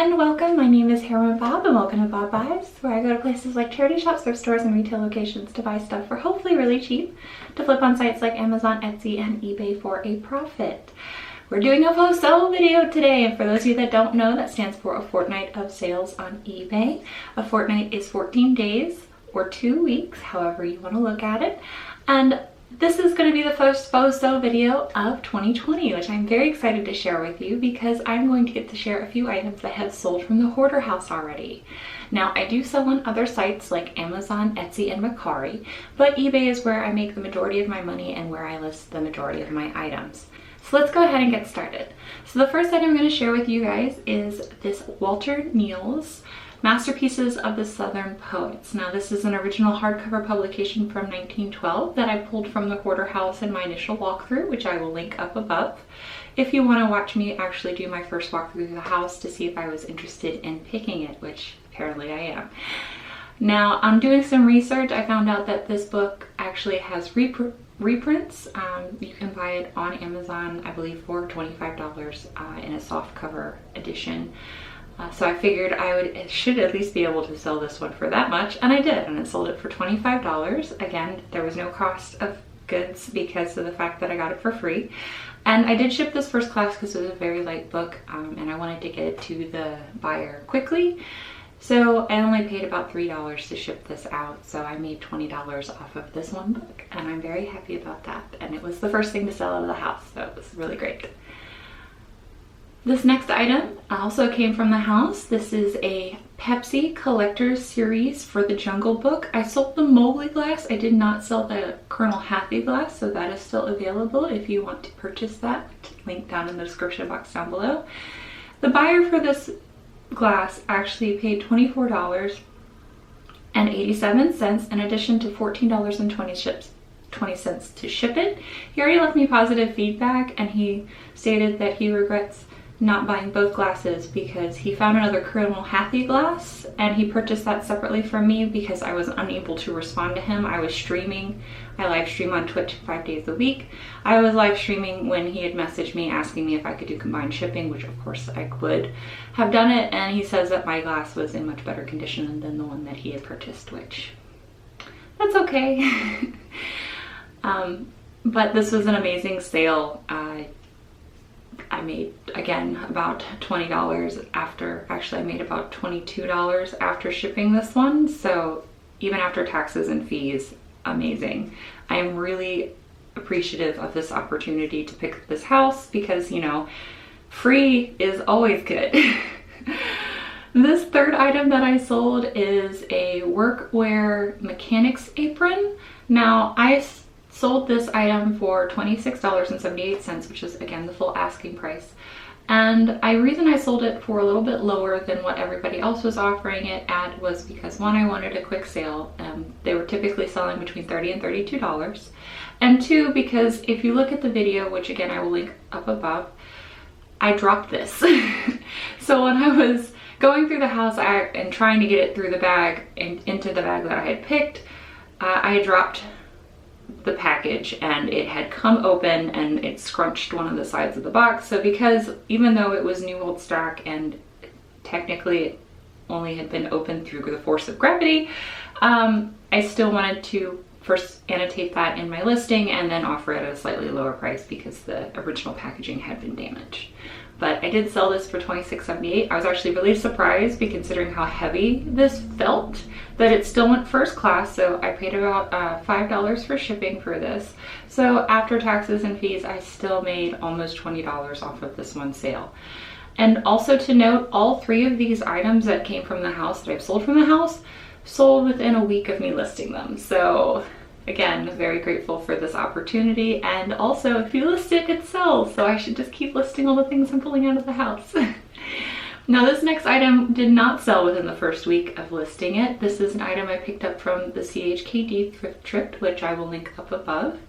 and welcome. My name is Heroin Bob and welcome to Bob Buys, where I go to places like charity shops, thrift stores, and retail locations to buy stuff for hopefully really cheap to flip on sites like Amazon, Etsy, and eBay for a profit. We're doing a FOSOE video today, and for those of you that don't know, that stands for a fortnight of sales on eBay. A fortnight is 14 days or 2 weeks, however you want to look at it. And this is going to be the first FOSOE video of 2020, which I'm very excited to share with you because I'm going to get to share a few items that have sold from the hoarder house already. Now, I do sell on other sites like Amazon, Etsy, and Mercari, but eBay is where I make the majority of my money and where I list the majority of my items. So let's go ahead and get started. So the first item I'm going to share with you guys is this Walter Neal's Masterpieces of the Southern Poets. Now, this is an original hardcover publication from 1912 that I pulled from the hoarder house in my initial walkthrough, which I will link up above if you want to watch me actually do my first walkthrough through the house to see if I was interested in picking it, which apparently I am. Now, on doing some research, I found out that this book actually has reprints. You can buy it on Amazon, I believe, for $25 in a softcover edition. So I figured I should at least be able to sell this one for that much, and I did, and I sold it for $25. Again, there was no cost of goods because of the fact that I got it for free. And I did ship this first class because it was a very light book, and I wanted to get it to the buyer quickly. So I only paid about $3 to ship this out, so I made $20 off of this one book, and I'm very happy about that. And it was the first thing to sell out of the house, so it was really great. This next item also came from the house. This is a Pepsi Collector's Series for the Jungle Book. I sold the Mowgli glass. I did not sell the Colonel Hathaway glass, so that is still available if you want to purchase that. Link down in the description box down below. The buyer for this glass actually paid $24.87 in addition to $14.20 to ship it. He already left me positive feedback, and he stated that he regrets not buying both glasses because he found another Colonel Hathaway glass and he purchased that separately from me because I was unable to respond to him. I was streaming. I live stream on Twitch 5 days a week. I was live streaming when he had messaged me asking me if I could do combined shipping, which of course I would have done it, and he says that my glass was in much better condition than the one that he had purchased, which that's okay. But this was an amazing sale. I made, again, about $20 after, actually I made about $22 after shipping this one. So even after taxes and fees, amazing. I am really appreciative of this opportunity to pick up this house because, you know, free is always good. This third item that I sold is a workwear mechanic's apron. Now, I sold this item for $26.78, which is again the full asking price. And the reason I sold it for a little bit lower than what everybody else was offering it at was because, one, I wanted a quick sale. They were typically selling between $30 and $32. And two, because if you look at the video, which again I will link up above, I dropped this. So when I was going through the house and trying to get it through the bag and into the bag that I had picked, I dropped the package and it had come open and it scrunched one of the sides of the box. So because even though it was new old stock and technically it only had been opened through the force of gravity, I still wanted to first annotate that in my listing and then offer it at a slightly lower price because the original packaging had been damaged. But I did sell this for $26.78. I was actually really surprised, considering how heavy this felt, that it still went first class. So I paid about $5 for shipping for this. So after taxes and fees, I still made almost $20 off of this one sale. And also to note, all three of these items that came from the house that I've sold from the house sold within a week of me listing them. So again, very grateful for this opportunity, and also if you list it, it sells, so I should just keep listing all the things I'm pulling out of the house. Now, this next item did not sell within the first week of listing it. This is an item I picked up from the CHKD thrift trip, which I will link up above.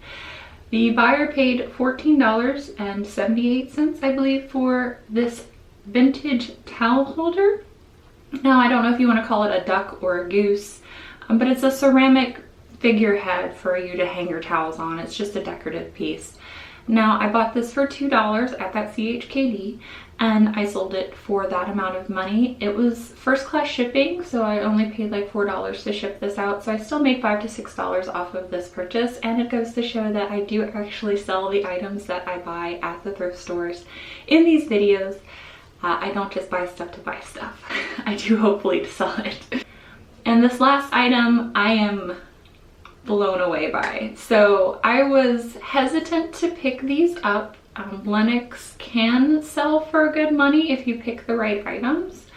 The buyer paid $14.78, I believe, for this vintage towel holder. Now, I don't know if you want to call it a duck or a goose, but it's a ceramic figurehead for you to hang your towels on. It's just a decorative piece. Now, I bought this for $2 at that CHKD, and I sold it for that amount of money. It was first class shipping, so I only paid like $4 to ship this out. So I still made $5 to $6 off of this purchase, and it goes to show that I do actually sell the items that I buy at the thrift stores in these videos. I don't just buy stuff to buy stuff. I do hopefully to sell it. And this last item I am blown away by. So I was hesitant to pick these up. Lenox can sell for good money if you pick the right items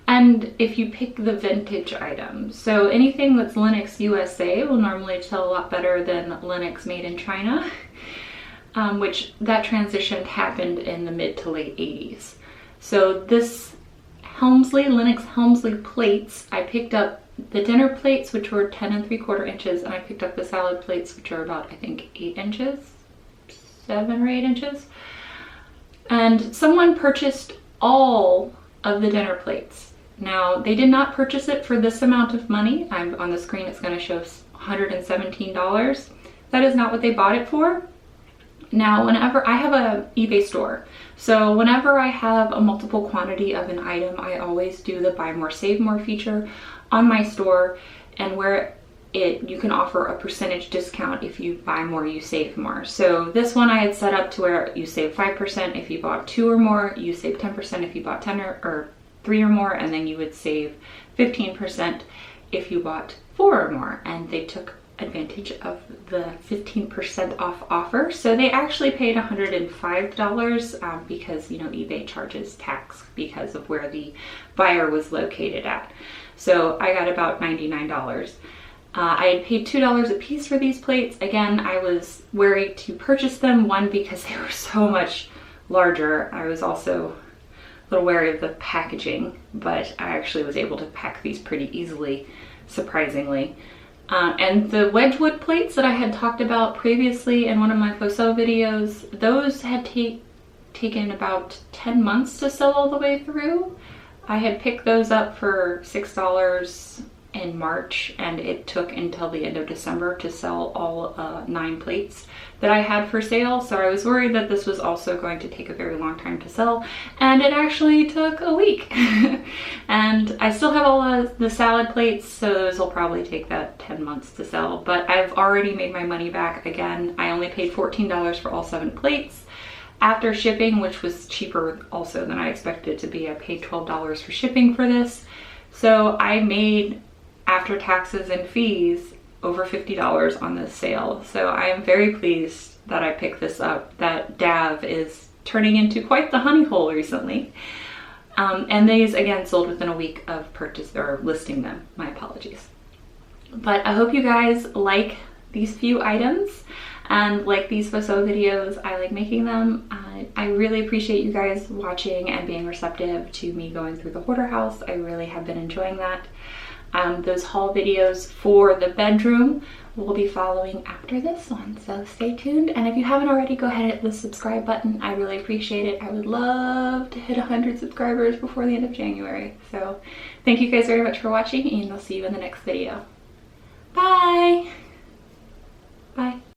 and if you pick the vintage items. So anything that's Lenox USA will normally sell a lot better than Lenox made in China, which that transition happened in the mid to late 80s. So this Lenox Helmsley plates, I picked up the dinner plates, which were 10 3/4 inches, and I picked up the salad plates, which are about, I think, 8 inches, 7 or 8 inches. And someone purchased all of the dinner plates. Now, they did not purchase it for this amount of money. On the screen, it's going to show $117. That is not what they bought it for. Now, whenever I have a eBay store, so whenever I have a multiple quantity of an item, I always do the buy more, save more feature on my store, and where you can offer a percentage discount if you buy more, you save more. So this one I had set up to where you save 5% if you bought 2 or more, you save 10% if you bought 10 or 3 or more, and then you would save 15% if you bought 4 or more. And they took advantage of the 15% off offer. So they actually paid $105 because, you know, eBay charges tax because of where the buyer was located at. So I got about $99. I had paid $2 a piece for these plates. Again, I was wary to purchase them, one, because they were so much larger. I was also a little wary of the packaging, but I actually was able to pack these pretty easily, surprisingly. And the Wedgwood plates that I had talked about previously in one of my FOSOE videos, those had taken about 10 months to sell all the way through. I had picked those up for $6 in March, and it took until the end of December to sell all 9 plates that I had for sale. So I was worried that this was also going to take a very long time to sell, and it actually took a week. And I still have all of the salad plates, so those will probably take that 10 months to sell, but I've already made my money back. Again, I only paid $14 for all 7 plates. After shipping, which was cheaper also than I expected it to be, I paid $12 for shipping for this. So I made, after taxes and fees, over $50 on this sale. So I am very pleased that I picked this up. That Dav is turning into quite the honey hole recently. And these, again, sold within a week of purchase or listing them. My apologies. But I hope you guys like these few items and like these FOSOE videos. I like making them. I really appreciate you guys watching and being receptive to me going through the hoarder house. I really have been enjoying that. Those haul videos for the bedroom will be following after this one, so stay tuned. And if you haven't already, go ahead and hit the subscribe button. I really appreciate it. I would love to hit 100 subscribers before the end of January. So thank you guys very much for watching, and I'll see you in the next video. Bye!